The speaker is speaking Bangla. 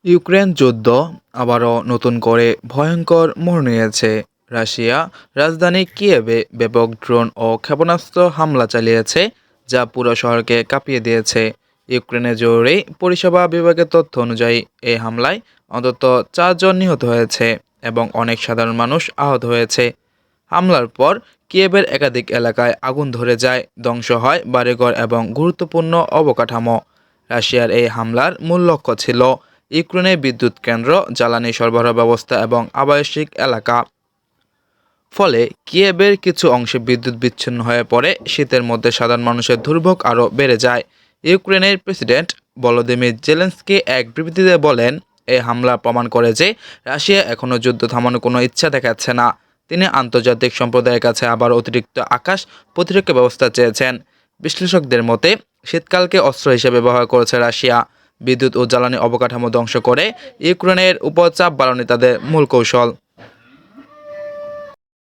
ইউক্রেন যুদ্ধ আবারও নতুন করে ভয়ঙ্কর মোড় নিয়েছে। রাশিয়া রাজধানী কিয়েভে ব্যাপক ড্রোন ও ক্ষেপণাস্ত্র হামলা চালিয়েছে, যা পুরো শহরকে কাঁপিয়ে দিয়েছে। ইউক্রেনের জরুরি পরিষেবা বিভাগের তথ্য অনুযায়ী এই হামলায় অন্তত 4 জন নিহত হয়েছে এবং অনেক সাধারণ মানুষ আহত হয়েছে। হামলার পর কিয়েভের একাধিক এলাকায় আগুন ধরে যায়, ধ্বংস হয় বাড়িঘর এবং গুরুত্বপূর্ণ অবকাঠামো। রাশিয়ার এই হামলার মূল লক্ষ্য ছিল ইউক্রেনের বিদ্যুৎ কেন্দ্র, জ্বালানি সরবরাহ ব্যবস্থা এবং আবাসিক এলাকা। ফলে কিয়েভের কিছু অংশে বিদ্যুৎ বিচ্ছিন্ন হয়ে পড়ে। শীতের মধ্যে সাধারণ মানুষের দুর্ভোগ আরও বেড়ে যায়। ইউক্রেনের প্রেসিডেন্ট ভলোদিমির জেলেনস্কি এক বিবৃতিতে বলেন, এই হামলা প্রমাণ করে যে রাশিয়া এখনও যুদ্ধ থামানোর কোনো ইচ্ছা দেখাচ্ছে না। তিনি আন্তর্জাতিক সম্প্রদায়ের কাছে আবার অতিরিক্ত আকাশ প্রতিরক্ষা ব্যবস্থা চেয়েছেন। বিশ্লেষকদের মতে, শীতকালকে অস্ত্র হিসেবে ব্যবহার করেছে রাশিয়া। বিদ্যুৎ ও জ্বালানি অবকাঠামো ধ্বংস করে ইউক্রেনের উপর চাপ বাড়ানো তাদের মূল কৌশল।